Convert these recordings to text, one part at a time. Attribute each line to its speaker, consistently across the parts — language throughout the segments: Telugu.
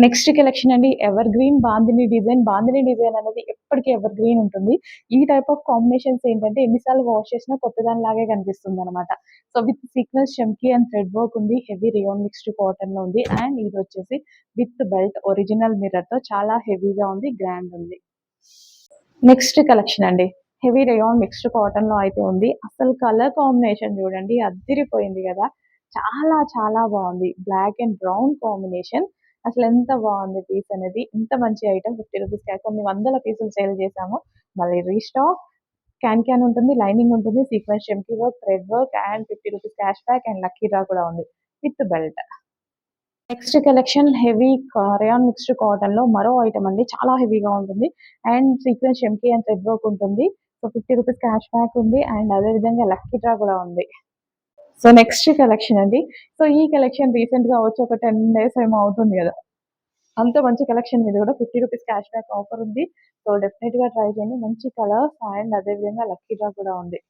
Speaker 1: నెక్స్ట్ కలెక్షన్ అండి ever green bandhani design. Bandhani design అనేది ఎప్పటికీ ఎవర్ గ్రీన్ ఉంటుంది. ఈ టైప్ ఆఫ్ కాంబినేషన్స్ ఏంటంటే ఎన్నిసార్లు వాష్ చేసినా కొత్తదానిలాగే కనిపిస్తుందనమాట. సో విత్ సీక్వెన్స్ చమ్కీ అండ్ థ్రెడ్ వర్క్ ఉంది. హెవీ రేయాన్ మిక్స్డ్ కాటన్ లో ఉంది. అండ్ ఇది వచ్చేసి విత్ బెల్ట్ ఒరిజినల్ మిర్రర్ తో చాలా హెవీగా ఉంది, గ్రాండ్ ఉంది. నెక్స్ట్ కలెక్షన్ అండి హెవీ రేయాన్ మిక్స్డ్ కాటన్ లో అయితే ఉంది. అసలు కలర్ కాంబినేషన్ చూడండి అద్దిరిపోయింది కదా, చాలా చాలా బాగుంది. Black and brown combination. అసలు ఎంత బాగుంది పీస్ అనేది. ఇంత మంచి ఐటమ్ 50 రూపీస్ కొన్ని వందల పీసులు సేల్ చేసాము. మళ్ళీ రీస్టాక్. క్యాన్ ఉంటుంది, లైనింగ్ ఉంటుంది, సీక్వెన్స్ చెంకీ work, thread work and 50 rupees cash back and lucky draw కూడా ఉంది with belt. Next collection heavy rayon mixed cotton లో మరో ఐటమ్ అండి. చాలా హెవీగా ఉంటుంది అండ్ సీక్వెన్స్ చెంకీ అండ్ థ్రెడ్ వర్క్ ఉంటుంది. సో 50 రూపీస్ క్యాష్ బ్యాక్ ఉంది అండ్ అదే విధంగా లక్కీ డ్రా కూడా ఉంది. సో నెక్స్ట్ కలెక్షన్ అండి. సో ఈ కలెక్షన్ రీసెంట్ గా వచ్చి ఒక 10 days ఏమో అవుతుంది కదా. అంత మంచి కలెక్షన్ మీద కూడా 50 రూపీస్ క్యాష్ బ్యాక్ ఆఫర్ ఉంది. సో డెఫినెట్ గా ట్రై చేయండి. మంచి కలర్స్ అండ్ అదే విధంగా లక్కీ డ్రా కూడా ఉంది.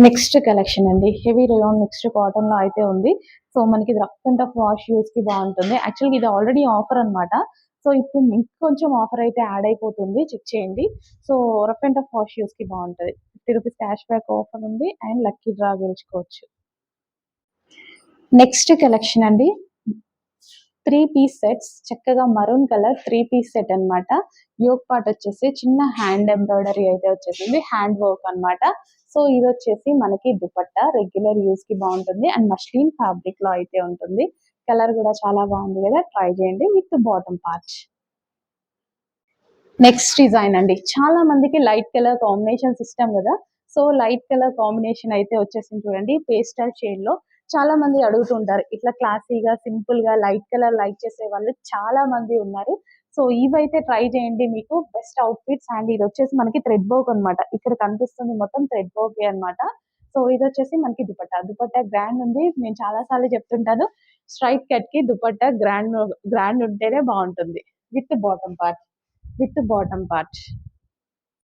Speaker 1: నెక్స్ట్ కలెక్షన్ అండి హెవీ రేయాన్ మిక్స్డ్ కాటన్ లో అయితే ఉంది. సో మనకి ఇది rough and tough wash use కి బాగుంటుంది. యాక్చువల్గా ఇది ఆల్రెడీ ఆఫర్ అన్నమాట. సో ఇప్పుడు ఇంకొంచెం ఆఫర్ అయితే యాడ్ అయిపోతుంది, చెక్ చేయండి. So rough and tough wash use కి బాగుంటుంది. 50 రూపీస్ క్యాష్ బ్యాక్ ఆఫర్ ఉంది అండ్ లక్కీ డ్రా గెలుచుకోవచ్చు. నెక్స్ట్ కలెక్షన్ అండి 3 పీస్ సెట్స్. చక్కగా మరూన్ కలర్ 3 పీస్ సెట్ అన్నమాట. యోగ్ పార్ట్ వచ్చేసి చిన్న హ్యాండ్ ఎంబ్రాయిడరీ అయితే వచ్చేసింది, హ్యాండ్ వర్క్ అన్నమాట. సో ఇది వచ్చేసి మనకి దుపట్టా రెగ్యులర్ యూస్ కి బాగుంటుంది అండ్ మస్లిన్ ఫ్యాబ్రిక్ లో అయితే ఉంటుంది. కలర్ కూడా చాలా బాగుంది కదా, ట్రై చేయండి with bottom part. Next design అండి. చాలా మందికి లైట్ కలర్ కాంబినేషన్స్ ఇష్టం కదా. సో లైట్ కలర్ కాంబినేషన్ అయితే వచ్చేసింది చూడండి, పేస్టల్ షేడ్ లో. చాలా మంది అడుగుతుంటారు ఇట్లా క్లాసీగా సింపుల్ గా లైట్ కలర్ లైక్ చేసే వాళ్ళు చాలా మంది ఉన్నారు. సో ఇవైతే ట్రై చేయండి, మీకు బెస్ట్ అవుట్ ఫిట్స్. అండ్ ఇది వచ్చేసి మనకి థ్రెడ్ వర్క్ అన్నమాట. ఇక్కడ కనిపిస్తుంది మొత్తం థ్రెడ్ వర్క్ అన్నమాట. సో ఇది వచ్చేసి మనకి దుపట్టా. దుపట్టా గ్రాండ్ ఉంది. నేను చాలా సార్లు చెప్తుంటాను, స్ట్రైట్ కట్ కి దుపట్టా గ్రాండ్ గ్రాండ్ ఉంటేనే బాగుంటుంది with bottom part. With bottom part.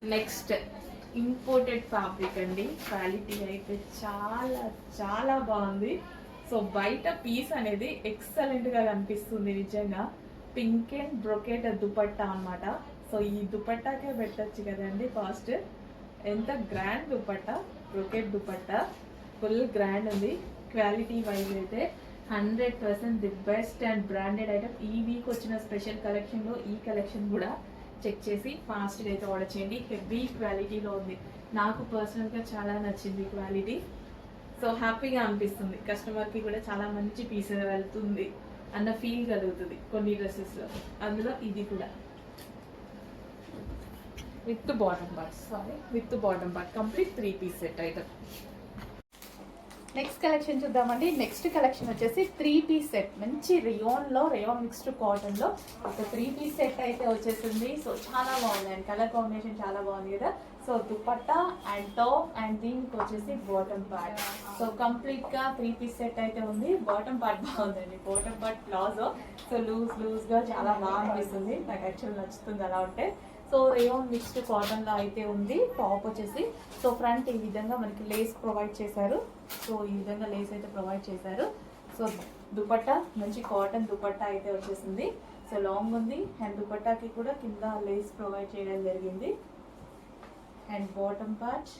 Speaker 2: Next imported fabric అండి. క్వాలిటీ అయితే చాలా చాలా బాగుంది. సో బయట పీస్ అనేది ఎక్సలెంట్గా కనిపిస్తుంది నిజంగా. పింక్ అండ్ బ్రొకెట్ దుపట్టా అనమాట. సో ఈ దుపట్టాకే పెట్టచ్చు కదండి కాస్ట్. ఎంత grand dupatta, brocade dupatta full grand ఉంది. క్వాలిటీ వైజ్ అయితే 100% the best and branded item. ఈ వీక్ వచ్చిన స్పెషల్ కలెక్షన్లో ఈ కలెక్షన్ కూడా చెక్ చేసి ఫాస్ట్గా అయితే ఆర్డర్ చేయండి. హెవీ క్వాలిటీలో ఉంది. నాకు పర్సనల్గా చాలా నచ్చింది క్వాలిటీ. సో హ్యాపీగా అనిపిస్తుంది, కస్టమర్కి కూడా చాలా మంచి పీస్ వెళ్తుంది అన్న ఫీల్ కలుగుతుంది కొన్ని డ్రెస్సెస్లో. అందులో ఇది కూడా with bottom part complete 3 piece set item. Next collection చూద్దామండి. నెక్స్ట్ కలెక్షన్ వచ్చేసి 3 పీస్ సెట్. మంచి రేయాన్ మిక్స్డ్ కాటన్ లో ఒక 3 పీస్ సెట్ అయితే వచ్చేసింది. సో చాలా బాగుంది అండ్ కలర్ కాంబినేషన్ చాలా బాగుంది కదా. So dupatta and top and దీనికి వచ్చేసి బాటమ్ పార్ట్. సో కంప్లీట్ గా 3 పీస్ సెట్ అయితే ఉంది. బాటమ్ పార్ట్ బాగుందండి, bottom part palazzo. So loose గా చాలా బాగా అనిపిస్తుంది, నాకు యాక్చువల్ నచ్చుతుంది అలా ఉంటే. సో రేయాన్ మిక్స్డ్ కాటన్ లో అయితే ఉంది. టాప్ వచ్చేసి సో ఫ్రంట్ ఈ విధంగా మనకి లేస్ ప్రొవైడ్ చేశారు. సో ఈ విధంగా లేస్ అయితే ప్రొవైడ్ చేశారు. సో దుపట్టా మంచి కాటన్ దుపట్టా అయితే వచ్చేసింది. సో లాంగ్ ఉంది అండ్ దుపట్టాకి కూడా కింద లేస్ ప్రొవైడ్ చేయడం జరిగింది. And bottom part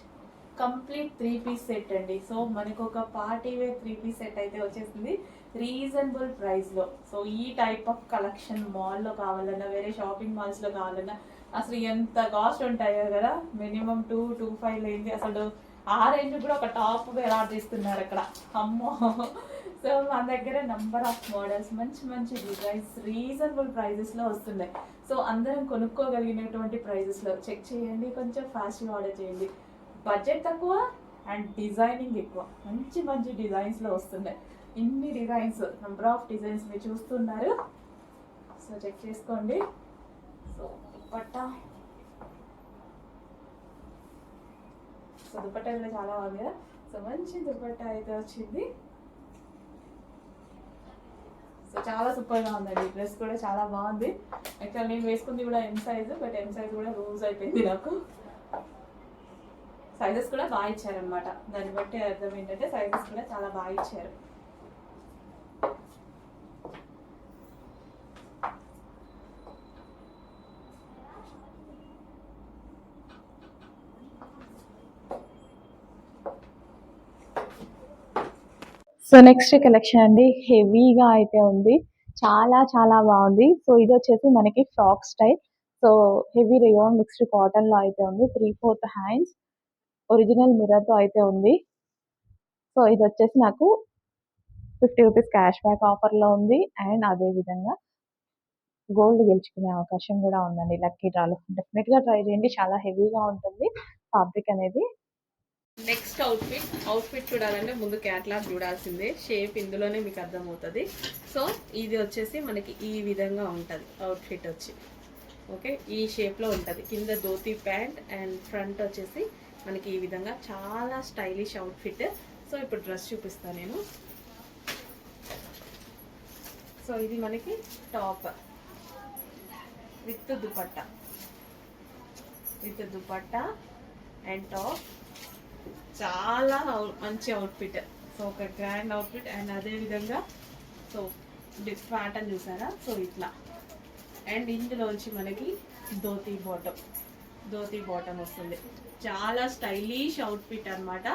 Speaker 2: complete 3 piece set అండి. సో మనకు ఒక పార్టీ వేర్ 3 పీస్ సెట్ అయితే వచ్చేసింది రీజనబుల్ ప్రైస్ లో. సో ఈ టైప్ ఆఫ్ కలెక్షన్ మాల్లో కావాలన్నా, వేరే షాపింగ్ మాల్స్ లో కావాలన్నా అసలు ఎంత కాస్ట్ ఉంటాయో కదా. మినిమం 2-2.5 లేని అసలు ఆ రేంజ్ కూడా ఒక టాప్ వేలాడ్ చేస్తున్నారు అక్కడ, అమ్మో. సో మన దగ్గర నంబర్ ఆఫ్ మోడల్స్, మంచి మంచి డిజైన్స్ రీజనబుల్ ప్రైజెస్లో వస్తున్నాయి. సో అందరం కొనుక్కోగలిగినటువంటి ప్రైజెస్లో చెక్ చేయండి, కొంచెం ఫాస్ట్గా ఆర్డర్ చేయండి. బడ్జెట్ తక్కువ అండ్ డిజైనింగ్ ఎక్కువ. మంచి మంచి డిజైన్స్లో వస్తున్నాయి. ఇన్ని డిజైన్స్, నంబర్ ఆఫ్ డిజైన్స్ మీరు చూస్తున్నారు. సో చెక్ చేసుకోండి. సో దుపట్టా కూడా చాలా బాగుంది కదా. సో మంచి దుపట్టా అయితే వచ్చింది. సో చాలా సూపర్గా ఉందండి. డ్రెస్ కూడా చాలా బాగుంది. యాక్చువల్ నేను వేసుకుంది కూడా M size, but M size కూడా లూజ్ అయిపోయింది నాకు. సైజెస్ కూడా బాగా ఇచ్చారనమాట. దాన్ని బట్టి అర్థం ఏంటంటే సైజెస్ కూడా చాలా బాగా ఇచ్చారు.
Speaker 1: సో నెక్స్ట్ కలెక్షన్ అండి హెవీగా అయితే ఉంది. చాలా చాలా బాగుంది. సో ఇది వచ్చేసి మనకి frock style. So heavy rayon mixed cotton లో అయితే ఉంది. 3/4 హ్యాండ్స్ ఒరిజినల్ మిర్రర్ తో అయితే ఉంది. సో ఇది వచ్చేసి నాకు 50 రూపీస్ క్యాష్ బ్యాక్ ఆఫర్ లో ఉంది. అండ్ అదే విధంగా గోల్డ్ గెలుచుకునే అవకాశం కూడా ఉందండి లక్కీ డ్రాలో. డెఫినెట్ గా ట్రై చేయండి. చాలా హెవీగా ఉంటుంది ఫ్యాబ్రిక్ అనేది.
Speaker 2: నెక్స్ట్ అవుట్ఫిట్ చూడాలంటే ముందు క్యాట్లాగ్ చూడాల్సిందే. షేప్ ఇందులోనే మీకు అర్థమవుతుంది. సో ఇది వచ్చేసి మనకి ఈ విధంగా ఉంటుంది అవుట్ఫిట్ వచ్చి. ఓకే, ఈ షేప్లో ఉంటుంది. కింద ధోతి ప్యాంట్ అండ్ ఫ్రంట్ వచ్చేసి మనకి ఈ విధంగా చాలా స్టైలిష్ అవుట్ఫిట్. సో ఇప్పుడు డ్రెస్ చూపిస్తాను నేను. సో ఇది మనకి top with dupatta and top. చాలా మంచి అవుట్ఫిట్. సో ఒక గ్రాండ్ అవుట్ఫిట్. అండ్ అదే విధంగా సో ప్యాటర్న్ చూసారా, సో ఇట్లా. అండ్ ఇందులోంచి మనకి ధోతి బాటమ్ వస్తుంది. చాలా స్టైలిష్ అవుట్ఫిట్ అన్నమాట.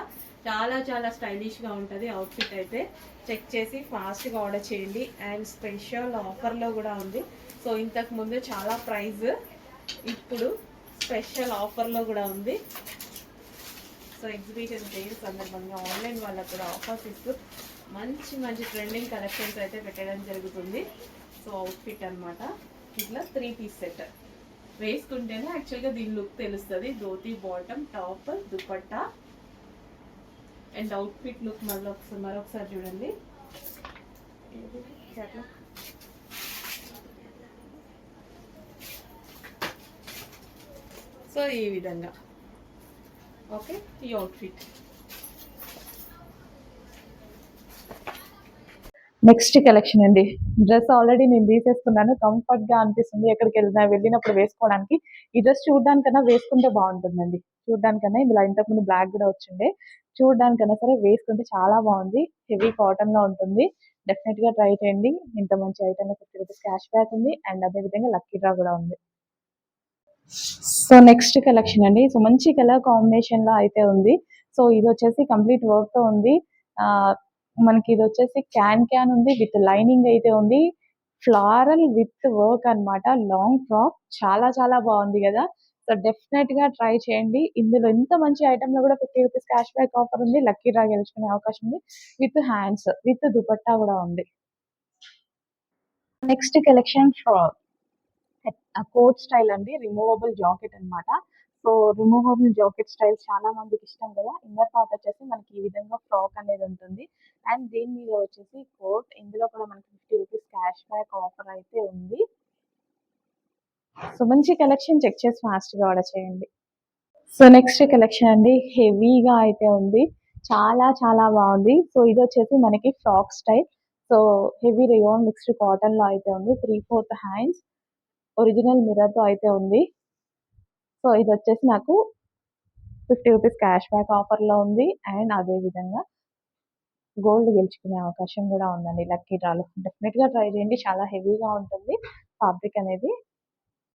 Speaker 2: చాలా చాలా స్టైలిష్గా ఉంటుంది అవుట్ఫిట్ అయితే. చెక్ చేసి ఫాస్ట్గా ఆర్డర్ చేయండి. అండ్ స్పెషల్ ఆఫర్లో కూడా ఉంది. సో ఇంతకు ముందు చాలా ప్రైస్, ఇప్పుడు స్పెషల్ ఆఫర్లో కూడా ఉంది. సో ఎగ్జిబిషన్ డే సందర్భంగా ఆన్లైన్ వాళ్ళకు కూడా ఆఫర్స్ ఇస్తూ మంచి మంచి ట్రెండింగ్ కలెక్షన్స్ అయితే పెట్టడం జరుగుతుంది. సో అవుట్ఫిట్ అన్నమాట. ఇట్లా 3 పీస్ సెట్ వేసుకుంటేనే యాక్చువల్గా దీని లుక్ తెలుస్తుంది. Dhoti bottom, top, dupatta and outfit look మరొకసారి చూడండి. సో ఈ విధంగా ఓకే ఈ అవుట్ఫిట్.
Speaker 1: నెక్స్ట్ కలెక్షన్ అండి. డ్రెస్ ఆల్రెడీ నేను తీసేసుకున్నాను. కంఫర్ట్ గా అనిపిస్తుంది ఎక్కడికి వెళ్ళినప్పుడు వేసుకోవడానికి. ఈ డ్రెస్ చూడడానికన్నా వేసుకుంటే బాగుంటుందండి. చూడడానికన్నా ఇందులో ఇంతకుముందు బ్లాక్ కూడా వచ్చిండే. చూడడానికన్నా సరే వేసుకుంటే చాలా బాగుంది. హెవీ కాటన్ లో ఉంటుంది. డెఫినెట్ గా ట్రై చేయండి. ఇంత మంచి ఐటమ్ 50 రూపీస్ క్యాష్ బ్యాక్ ఉంది. అండ్ అదే విధంగా లక్కీ డ్రా కూడా ఉంది. సో నెక్స్ట్ కలెక్షన్ అండి. సో మంచి కలర్ కాంబినేషన్ లో అయితే ఉంది. సో ఇది వచ్చేసి కంప్లీట్ వర్క్ తో ఉంది. ఆ మనకి ఇది వచ్చేసి క్యాన్ ఉంది విత్ లైనింగ్ అయితే ఉంది. ఫ్లారల్ విత్ వర్క్ అన్నమాట. లాంగ్ ఫ్రాక్ చాలా చాలా బాగుంది కదా. సో డెఫినెట్ గా ట్రై చేయండి. ఇందులో ఇంత మంచి ఐటమ్ లో కూడా 50 రూపీస్ క్యాష్ బ్యాక్ ఆఫర్ ఉంది. లక్కీ డ్రా గెలుచుకునే అవకాశం ఉంది. విత్ హ్యాండ్స్ విత్ దుపట్టా కూడా ఉంది. Next collection frock coat style అండి. రిమూవబుల్ జాకెట్ అన్నమాట. సో రిమూవబుల్ జాకెట్ స్టైల్ చాలా మందికి ఇష్టం కదా. ఇన్నర్ పార్ట్ వచ్చేసి మనకి ఈ విధంగా ఫ్రాక్ అనేది ఉంటుంది. అండ్ దీని మీద వచ్చేసి కోట్. ఇందులో కూడా మనకి 50 రూపీస్ క్యాష్ బ్యాక్ ఆఫర్ అయితే ఉంది. సో మంచి కలెక్షన్ చెక్ చేసి ఫాస్ట్ గా ఆర్డర్ చేయండి. సో నెక్స్ట్ కలెక్షన్ అండి హెవీగా అయితే ఉంది. చాలా చాలా బాగుంది. సో ఇది వచ్చేసి మనకి frock style. So heavy rayon mixed cotton లో అయితే ఉంది. 3/4 హ్యాండ్స్ ఒరిజినల్ మిర్రర్ తో అయితే ఉంది. సో ఇది వచ్చేసి నాకు 50 రూపీస్ క్యాష్ బ్యాక్ ఆఫర్ లో ఉంది. అండ్ అదే విధంగా గోల్డ్ గెలుచుకునే అవకాశం కూడా ఉందండి లక్కీ డ్రాలో. డెఫినెట్ గా ట్రై చేయండి. చాలా హెవీగా ఉంటుంది ఫ్యాబ్రిక్ అనేది.